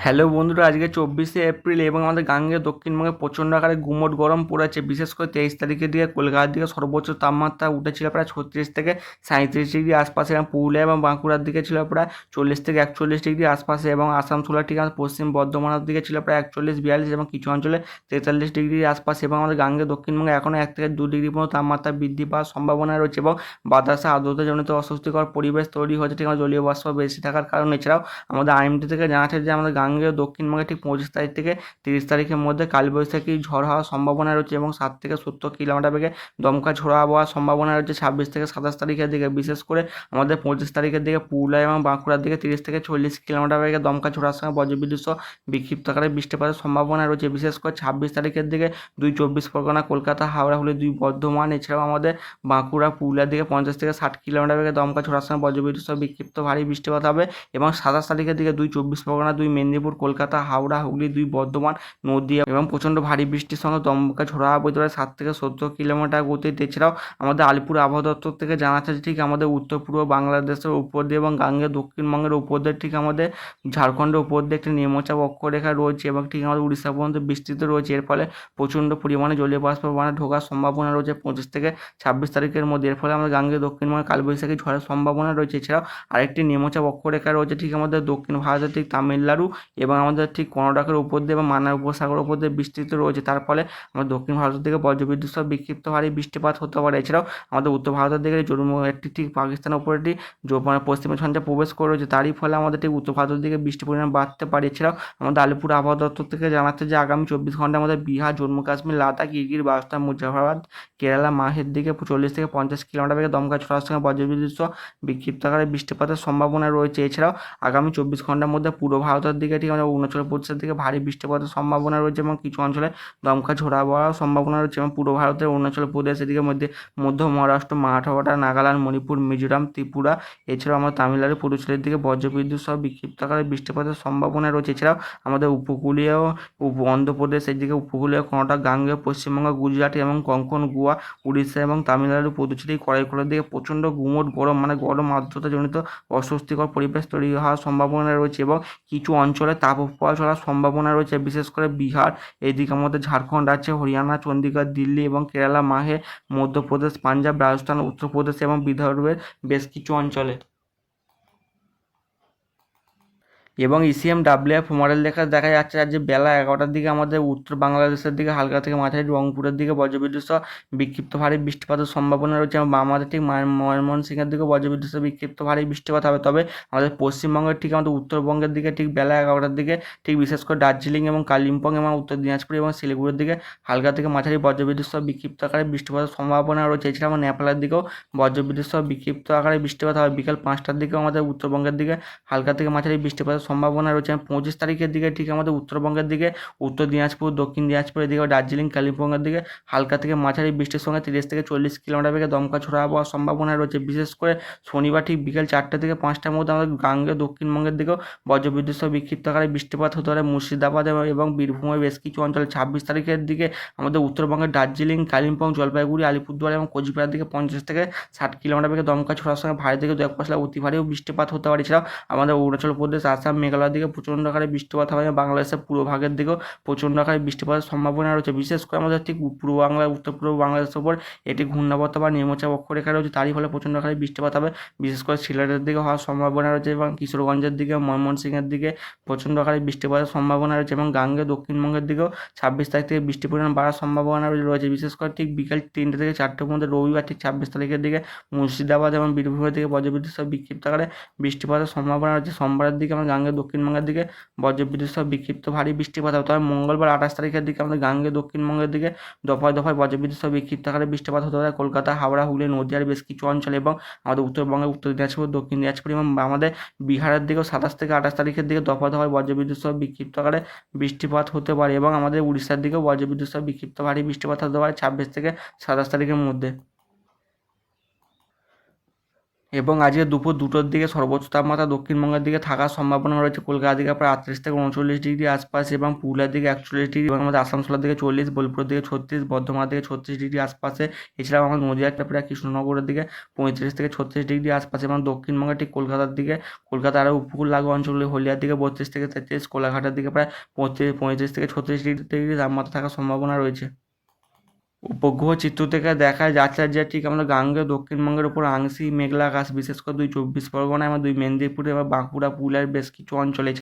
Hello বন্ধুরা, আজকে 24শে April এবং আমাদের গাঙ্গেয় দক্ষিণবঙ্গে প্রচণ্ড আকারে গুমোট গরম পড়েছে। বিশেষ করে 23 তারিখের দিকে কলকাতার দিকে সর্বোচ্চ তাপমাত্রা উঠেছিল প্রায় 36 থেকে 37 ডিগ্রি আশপাশে, এবং পুরুলিয়া এবং বাঁকুড়ার দিকে ছিল প্রায় 40 থেকে 41 ডিগ্রি আশপাশে, এবং আসানসোলের ঠিক আমাদের পশ্চিম বর্ধমানের দিকে ছিল প্রায় 41-42 এবং কিছু অঞ্চলে 43 ডিগ্রির আশপাশে। এবং আমাদের গাঙ্গেয় দক্ষিণবঙ্গে এখনও 1 থেকে 2 ডিগ্রি পর্যন্ত তাপমাত্রা বৃদ্ধি পাওয়ার সম্ভাবনা রয়েছে, এবং বাতাসে আর্দ্রতাজনিত অস্বস্তিকর পরিবেশ তৈরি হয়েছে ঠিক আমাদের জলীয় বাষ্প বেশি থাকার কারণে। এছাড়াও আমাদের আইএমডি থেকে জানাচ্ছে যে আমাদের গাঙ্গেয় দক্ষিণবঙ্গে ঠিক 25 তারিখ থেকে 30 তারিখের মধ্যে কালবৈশাখী ঝড় হওয়ার সম্ভাবনা রয়েছে, এবং 60 থেকে 70 কিলোমিটার বেগে দমকা ঝোড়ো আবহাওয়ার সম্ভাবনা রয়েছে 26 থেকে 27 তারিখের দিকে। বিশেষ করে আমাদের 25 তারিখের দিকে পুরুলিয়া এবং বাঁকুড়ার দিকে 30 থেকে 40 কিলোমিটার বেগে দমকা ঝোড়ার সঙ্গে বজ্রবিদ্যুৎ সহ বিক্ষিপ্ত আকারে বৃষ্টিপাতের সম্ভাবনা রয়েছে। বিশেষ করে 26 তারিখের দিকে 2 চব্বিশ পরগনা, কলকাতা, হাওড়া, হুগলি, 2 বর্ধমান, এছাড়াও আমাদের বাঁকুড়া, পুরুলিয়ার দিকে 50 থেকে 60 কিলোমিটার বেগে দমকা ঝোড়ার সঙ্গে বজ্রবিদ্যুৎ সহ বিক্ষিপ্ত ভারী বৃষ্টিপাত হবে। এবং 27 তারিখের দিকে 2 চব্বিশ পরগনা, 2 মেদিনীপুর, কলকাতা, হাওড়া, হুগলি, 2 বর্ধমান, নদীয়া এবং প্রচণ্ড ভারী বৃষ্টির সঙ্গে দমকা ঝোড়ো হাওয়া বইতে পারে 60 থেকে 70 কিলোমিটার গতিতে। এছাড়াও আমাদের আলিপুর আবহাওয়া দপ্তর থেকে জানাচ্ছে যে ঠিক আমাদের উত্তর পূর্ব বাংলাদেশের উপর দিয়ে এবং গাঙ্গেয় দক্ষিণবঙ্গের উপর দিয়ে ঠিক আমাদের ঝাড়খণ্ডের উপর দিয়ে একটি নিম্নচাপ অক্ষরেখা রয়েছে, এবং ঠিক আমাদের উড়িষ্যা পর্যন্ত বিস্তৃত রয়েছে। এর ফলে প্রচণ্ড পরিমাণে জলীয় বাষ্প মানে ঢোকার সম্ভাবনা রয়েছে 25 থেকে 26 তারিখের মধ্যে। এর ফলে আমাদের গাঙ্গেয় দক্ষিণবঙ্গে কালবৈশাখী ঝড়ের সম্ভাবনা রয়েছে। এছাড়াও আরেকটি নিম্নচাপ অক্ষরেখা রয়েছে ঠিক আমাদের দক্ষিণ ভারতের ঠিক তামিলনাড়ু এবং আমাদের ঠিক কর্ণাটকের উপর দিয়ে এবং মান্নার উপসাগরের উপর দিয়ে বিস্তৃত রয়েছে। তার ফলে আমাদের দক্ষিণ ভারতের দিকে বজ্রবিদ্যুৎ সহ বিক্ষিপ্ত ভারী বৃষ্টিপাত হতে পারে। এছাড়াও আমাদের উত্তর ভারতের দিকে জম্মু একটি ঠিক পাকিস্তানের উপর একটি মানে পশ্চিমী ঝঞ্ঝা প্রবেশ করে রয়েছে, তারই ফলে আমাদের ঠিক উত্তর ভারতের দিকে বৃষ্টির পরিমাণ বাড়তে পারে। এছাড়াও আমাদের আলিপুর আবহাওয়া দপ্তর থেকে জানাচ্ছে যে আগামী 24 ঘন্টার মধ্যে বিহার, জম্মু কাশ্মীর, লাদাখ, গিরগির, বাস্তান, মুজাফরাবাদ, কেরালা, মাহের দিকে 40 থেকে 50 কিলোমিটার বেগে দমকা ঝোড়ার সঙ্গে বজ্রবিদ্যুৎ সহ বিক্ষিপ্ত আকারে বৃষ্টিপাতের সম্ভাবনা রয়েছে। এছাড়াও আগামী 24 ঘন্টার মধ্যে পূর্ব ভারতের দিকে ঠিক আমাদের অরুণাচল প্রদেশের দিকে ভারী বৃষ্টিপাতের সম্ভাবনা রয়েছে, এবং কিছু অঞ্চলে দমকা ঝোড়ো আবহাওয়ার সম্ভাবনা রয়েছে। এবং পূর্ব ভারতের অরুণাচল প্রদেশ, এদিকে মধ্য মহারাষ্ট্র, মারাঠওয়াড়া, নাগাল্যান্ড, মণিপুর, মিজোরাম, ত্রিপুরা, এছাড়াও আমার তামিলনাড়ু, পুডুচেরির দিকে বজ্রবিদ্যুৎ সহ বিক্ষিপ্ত আকারে বৃষ্টিপাতের সম্ভাবনা রয়েছে। এছাড়াও আমাদের উপকূলীয় অন্ধ্রপ্রদেশ, এদিকে উপকূলীয় কর্ণাটক, গাঙ্গেয় পশ্চিমবঙ্গ, গুজরাট এবং কঙ্কন, গোয়া, উড়িষ্যা এবং তামিলনাড়ু, পুদুচেরি, করাইকলের দিকে প্রচণ্ড গুমোট গরম মানে গরম আর্দ্রতাজনিত অস্বস্তিকর পরিবেশ তৈরি হওয়ার সম্ভাবনা রয়েছে, এবং কিছু অঞ্চলে তাপপ্রবাহ চলার সম্ভাবনা রয়েছে। বিশেষ করে বিহার, এদিকে আমাদের ঝাড়খণ্ড আছে, হরিয়ানা, চণ্ডীগড়, দিল্লি এবং কেরালা, মাহে, মধ্যপ্রদেশ, পাঞ্জাব, রাজস্থান, উত্তরপ্রদেশ এবং বিদর্ভের বেশ কিছু অঞ্চলে। এবং ইসিএমডব্লিউএফ মডেল দেখা যাচ্ছে আজ যে বেলা 11টার দিকে আমাদের উত্তর বাংলাদেশের দিকে হালকা থেকে মাঝারি, রংপুরের দিকে বজ্রবিদ্যুৎ সহ বিক্ষিপ্ত ভারী বৃষ্টিপাতের সম্ভাবনা রয়েছে, এবং আমাদের ঠিক ময়মনসিংহের দিকে বজ্রবিদ্যুৎ সহ বিক্ষিপ্ত ভারী বৃষ্টিপাত হবে। তবে আমাদের পশ্চিমবঙ্গের ঠিক আমাদের উত্তরবঙ্গের দিকে ঠিক বেলা 11টার দিকে ঠিক বিশেষ করে দার্জিলিং এবং কালিম্পং এবং উত্তর দিনাজপুর এবং শিলিগুড়ির দিকে হালকা থেকে মাঝারি বজ্রবিদ্যুৎ সহ বিক্ষিপ্ত আকারে বৃষ্টিপাতের সম্ভাবনা রয়েছে। এছাড়া আমার নেপালের দিকেও বজ্রবিদ্যুৎ সহ বিক্ষিপ্ত আকারে বৃষ্টিপাত হবে বিকাল 5টার দিকেও আমাদের উত্তরবঙ্গের দিকে হালকা থেকে মাঝারি বৃষ্টিপাতের সম্ভাবনা রয়েছে। 25 তারিখের দিকে ঠিক আমাদের উত্তরবঙ্গের দিকে উত্তর দিনাজপুর, দক্ষিণ দিনাজপুর, এদিকে দার্জিলিং, কালিম্পংয়ের দিকে হালকা থেকে মাঝারি বৃষ্টির সঙ্গে 30 থেকে 40 কিলোমিটার বেগে দমকা ঝোড়ো আবহাওয়ার সম্ভাবনা রয়েছে। বিশেষ করে শনিবার ঠিক বিকেল 4টে থেকে 5টার মধ্যে আমাদের গাঙ্গেয় দক্ষিণবঙ্গের দিকেও বজ্রবিদ্যুৎ সহ বিক্ষিপ্ত আকারে বৃষ্টিপাত হতে পারে মুর্শিদাবাদ এবং বীরভূমের বেশ কিছু অঞ্চলে। 26 তারিখের দিকে আমাদের উত্তরবঙ্গের দার্জিলিং, কালিম্পং, জলপাইগুড়ি, আলিপুরদুয়ার এবং কোচবিহার দিকে 50 থেকে 60 কিলোমিটার বেগে দমকা ঝোড়ার সঙ্গে ভারী থেকে দু এক পশলা অতি ভারীও বৃষ্টিপাত হতে পারে। এছাড়াও আমাদের অরুণাচল প্রদেশ, আসাম, মেঘালয়ের দিকে প্রচণ্ড আকারে বৃষ্টিপাত হবে, এবং বাংলাদেশের পূর্ব ভাগের দিকেও প্রচণ্ড আকারে বৃষ্টিপাতের সম্ভাবনা রয়েছে। বিশেষ করে আমাদের ঠিক পূর্ব বাংলা, উত্তর পূর্ব বাংলাদেশের উপর এটি ঘূর্ণাবর্ত বা নিম্নচাপ অক্ষরেখা রয়েছে, তারই ফলে প্রচণ্ড আকারে বৃষ্টিপাত হবে। বিশেষ করে সিলেটের দিকে হওয়ার সম্ভাবনা রয়েছে, এবং কিশোরগঞ্জের দিকে, ময়মনসিংহের দিকে প্রচণ্ড আকারে বৃষ্টিপাতের সম্ভাবনা রয়েছে, এবং গাঙ্গেয় দক্ষিণবঙ্গের দিকেও 26 তারিখ থেকে বৃষ্টির পরিমাণ বাড়ার সম্ভাবনা রয়েছে। বিশেষ করে ঠিক বিকাল 3টে থেকে 4টের মধ্যে রবিবার ঠিক 26 তারিখের দিকে মুর্শিদাবাদ এবং বীরভূমের দিকে বজ্রবিদ্যুৎ সহ বিক্ষিপ্ত আকারে বৃষ্টিপাতের সম্ভাবনা রয়েছে। সোমবারের দিকে আমরা গাঙ্গেয় দক্ষিণবঙ্গের দিকে বজ্রবিদ্যুৎ সহ বিক্ষিপ্ত ভারী বৃষ্টিপাত হবে। তবে মঙ্গলবার 28 তারিখের দিকে আমাদের গাঙ্গেয় দক্ষিণবঙ্গের দিকে দফায় দফায় বজ্রবিদ্যুৎ সহ বিক্ষিপ্ত আকারে বৃষ্টিপাত হতে পারে কলকাতা, হাওড়া, হুগলি, নদীয়ার বেশ কিছু অঞ্চলে, এবং আমাদের উত্তরবঙ্গে উত্তর দিনাজপুর, দক্ষিণ দিনাজপুর এবং আমাদের বিহারের দিকেও 27 থেকে 28 তারিখের দিকে দফায় দফায় বজ্রবিদ্যুৎ সহ বিক্ষিপ্ত আকারে বৃষ্টিপাত হতে পারে, এবং আমাদের উড়িষ্যার দিকেও বজ্রবিদ্যুৎ সহ বিক্ষিপ্ত ভারী বৃষ্টিপাত হতে পারে 26 থেকে 27 তারিখের মধ্যে। এবং আজকে দুপুর 2টোর দিকে সর্বোচ্চ তাপমাত্রা দক্ষিণবঙ্গের দিকে থাকার সম্ভাবনা রয়েছে। কলকাতার দিকে প্রায় 38 থেকে 39 ডিগ্রি আশপাশ এবং পুরুলিয়ার দিকে 41 ডিগ্রি এবং আমাদের আসানসোলের দিকে 40, বোলপুরের দিকে 36, বর্ধমানের দিকে 36 ডিগ্রি আশপাশে। এছাড়াও আমাদের নদীয়ার প্রায় কৃষ্ণনগরের দিকে 35 থেকে 36 ডিগ্রি আশপাশে এবং দক্ষিণবঙ্গের ঠিক কলকাতার দিকে, কলকাতার আরও উপকূল লাগোয়া অঞ্চলগুলি হলদিয়ার দিকে 32 থেকে 33, কোলাঘাটের দিকে প্রায় 35 থেকে 36 ডিগ্রি তাপমাত্রা থাকার সম্ভাবনা রয়েছে। উপগ্রহ চিত্র থেকে দেখা যাচ্ছে যে ঠিক আমাদের গাঙ্গেয় দক্ষিণবঙ্গের উপর আংশিক মেঘলা আকাশ, বিশেষ করে 2 চব্বিশ পরগনা এবং 2 মেদিনীপুর এবং বাঁকুড়া, পুরুলিয়ার বেশ কিছু অঞ্চলে।